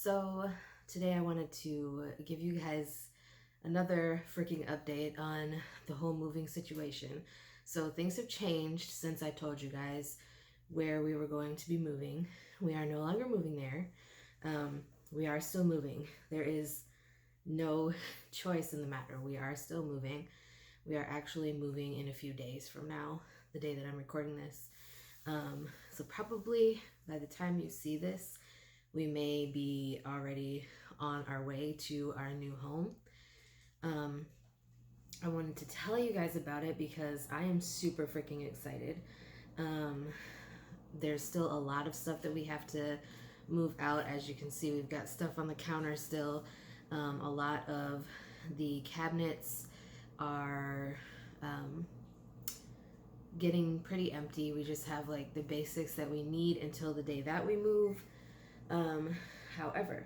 So today I wanted to give you guys another freaking update on the whole moving situation. So things have changed since I told you guys where we were going to be moving. We are no longer moving there. We are still moving. There is no choice in the matter. We are still moving. We are actually moving in a few days from now, the day that I'm recording this. So probably by the time you see this, we may be already on our way to our new home. Um, I wanted to tell you guys about it because I am super freaking excited. Um, there's still a lot of stuff that we have to move out. As you can see, we've got stuff on the counter still. A lot of the cabinets are getting pretty empty. We just have like the basics that we need until the day that we move. However,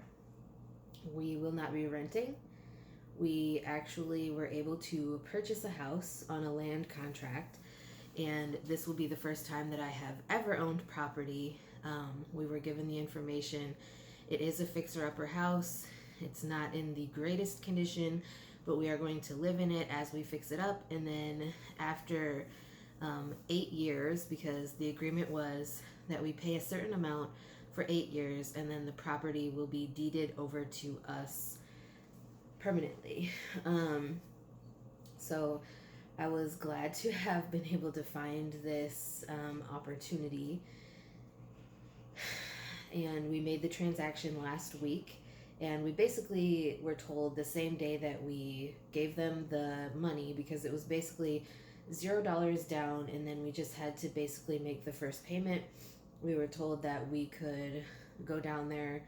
we will not be renting. We actually were able to purchase a house on a land contract, and this will be the first time that I have ever owned property. We were given the information. It is a fixer-upper house. It's not in the greatest condition, but we are going to live in it as we fix it up, and then after 8 years, because the agreement was that we pay a certain amount for 8 years, and then the property will be deeded over to us permanently. So I was glad to have been able to find this opportunity, and we made the transaction last week. And we basically were told the same day that we gave them the money, because it was basically $0 down, and then we just had to basically make the first payment. We were told that we could go down there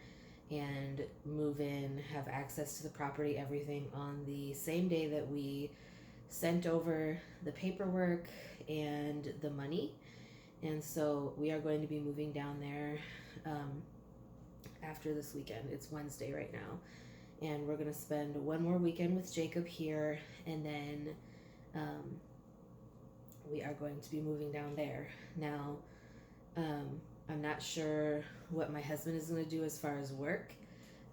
and move in, have access to the property, everything on the same day that we sent over the paperwork and the money. And so we are going to be moving down there after this weekend. It's Wednesday right now. And we're going to spend one more weekend with Jacob here, and then we are going to be moving down there. Now, I'm not sure what my husband is going to do as far as work.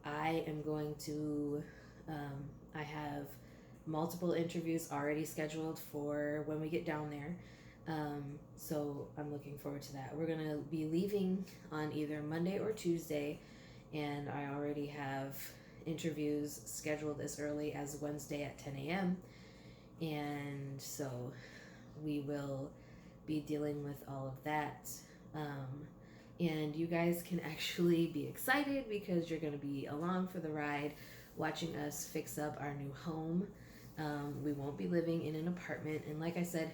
I am going to, I have multiple interviews already scheduled for when we get down there. So I'm looking forward to that. We're going to be leaving on either Monday or Tuesday, and I already have interviews scheduled as early as Wednesday at 10 a.m. And so we will be dealing with all of that. And you guys can actually be excited because you're going to be along for the ride watching us fix up our new home. We won't be living in an apartment, and like I said,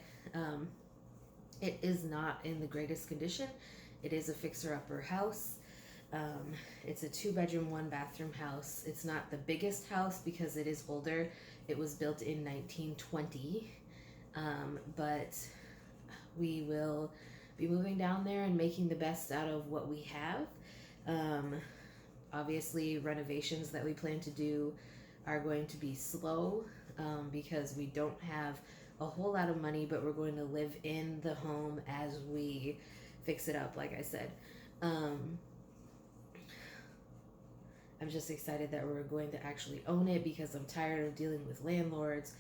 it is not in the greatest condition. It is a fixer-upper house. It's a 2-bedroom, 1-bathroom house. It's not the biggest house because it is older. It was built in 1920, but we will be moving down there and making the best out of what we have. Obviously, renovations that we plan to do are going to be slow because we don't have a whole lot of money, but we're going to live in the home as we fix it up, like I said. I'm just excited that we're going to actually own it, because I'm tired of dealing with landlords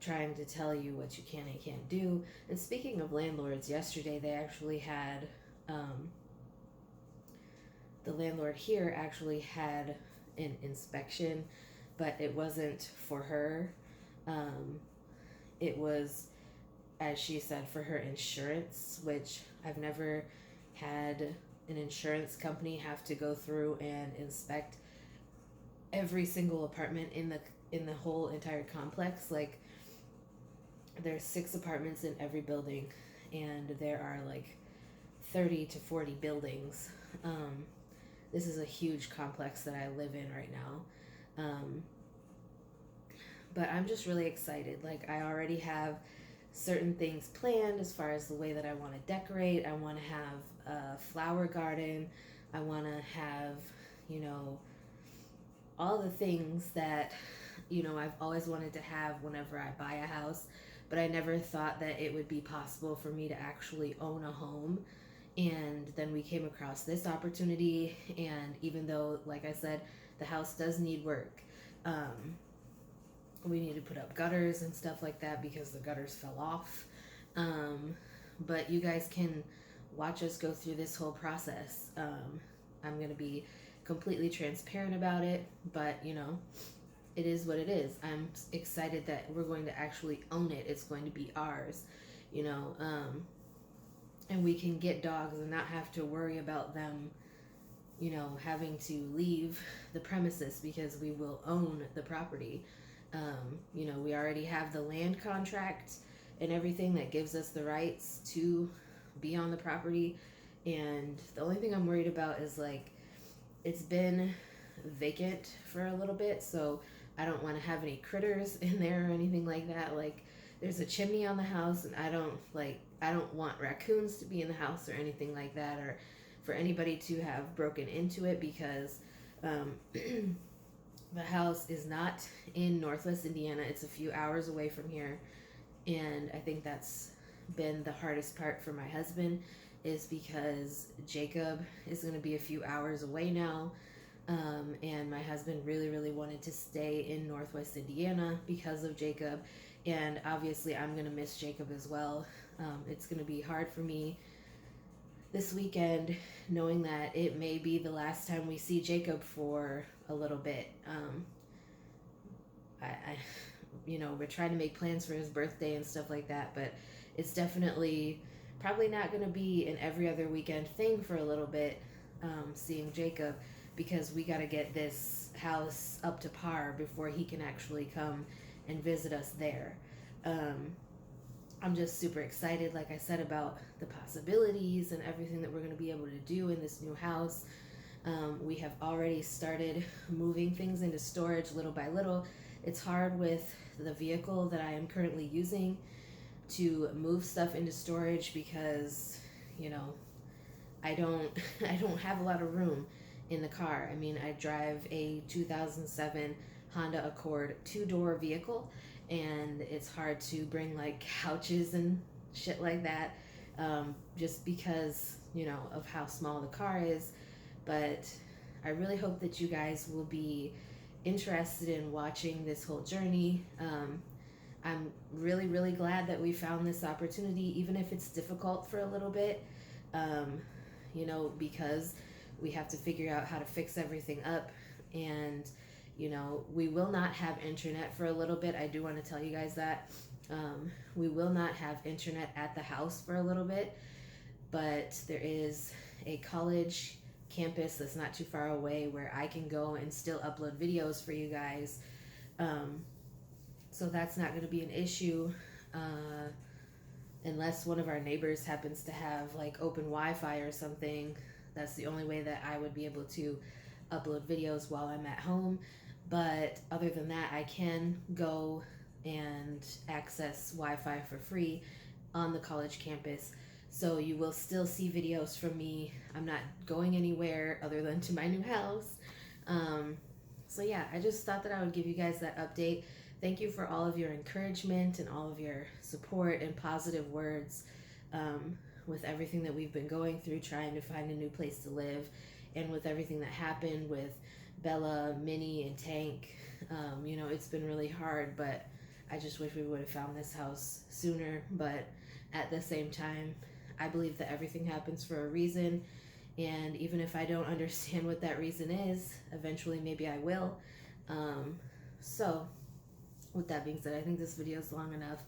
trying to tell you what you can and can't do. And speaking of landlords, yesterday they actually had, the landlord here actually had an inspection, but it wasn't for her. It was, as she said, for her insurance, which I've never had an insurance company have to go through and inspect every single apartment in the whole entire complex. Like, there's 6 apartments in every building, and there are like 30 to 40 buildings. This is a huge complex that I live in right now. But I'm just really excited. Like, I already have certain things planned as far as the way that I want to decorate. I want to have a flower garden. I want to have, all the things that, I've always wanted to have whenever I buy a house, but I never thought that it would be possible for me to actually own a home. And then we came across this opportunity, and even though, like I said, the house does need work. We need to put up gutters and stuff like that because the gutters fell off. But you guys can watch us go through this whole process. I'm going to be completely transparent about it, but it is what it is. I'm excited that we're going to actually own it. It's going to be ours, and we can get dogs and not have to worry about them, having to leave the premises because we will own the property. We already have the land contract and everything that gives us the rights to be on the property. And the only thing I'm worried about is it's been vacant for a little bit, so I don't want to have any critters in there or anything like that. There's a chimney on the house, and I don't want raccoons to be in the house or anything like that, or for anybody to have broken into it, because the house is not in Northwest Indiana. It's a few hours away from here, and I think that's been the hardest part for my husband, is because Jacob is going to be a few hours away now. And my husband really, really wanted to stay in Northwest Indiana because of Jacob. And obviously, I'm going to miss Jacob as well. It's going to be hard for me this weekend, knowing that it may be the last time we see Jacob for a little bit. We're trying to make plans for his birthday and stuff like that, but it's definitely probably not going to be an every other weekend thing for a little bit, seeing Jacob, because we got to get this house up to par before he can actually come and visit us there. I'm just super excited, like I said, about the possibilities and everything that we're going to be able to do in this new house. We have already started moving things into storage little by little. It's hard with the vehicle that I am currently using to move stuff into storage because, I don't have a lot of room in the car. I mean, I drive a 2007 Honda Accord 2-door vehicle, and it's hard to bring couches and shit like that, just because of how small the car is. But I really hope that you guys will be interested in watching this whole journey. I'm really, really glad that we found this opportunity, even if it's difficult for a little bit, because we have to figure out how to fix everything up. And we will not have internet for a little bit. I do want to tell you guys that. We will not have internet at the house for a little bit, but there is a college campus that's not too far away where I can go and still upload videos for you guys. So that's not going to be an issue, unless one of our neighbors happens to have open Wi-Fi or something. That's the only way that I would be able to upload videos while I'm at home. But other than that, I can go and access Wi-Fi for free on the college campus. So you will still see videos from me. I'm not going anywhere other than to my new house. So yeah, I just thought that I would give you guys that update. Thank you for all of your encouragement and all of your support and positive words, with everything that we've been going through, trying to find a new place to live, and with everything that happened with Bella, Minnie, and Tank. It's been really hard, but I just wish we would have found this house sooner. But at the same time, I believe that everything happens for a reason, and even if I don't understand what that reason is, eventually maybe I will. So with that being said, I think this video is long enough.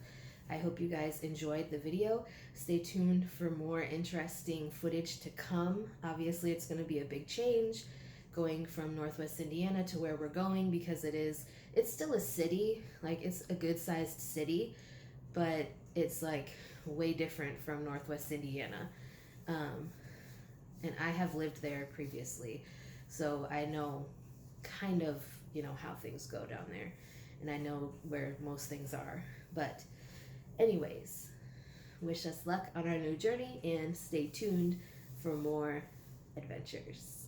I hope you guys enjoyed the video. Stay tuned for more interesting footage to come. Obviously, it's going to be a big change going from Northwest Indiana to where we're going, because it's still a city. It's a good sized city, but it's way different from Northwest Indiana. And I have lived there previously, so I know kind of, how things go down there, and I know where most things are. But anyways, wish us luck on our new journey, and stay tuned for more adventures.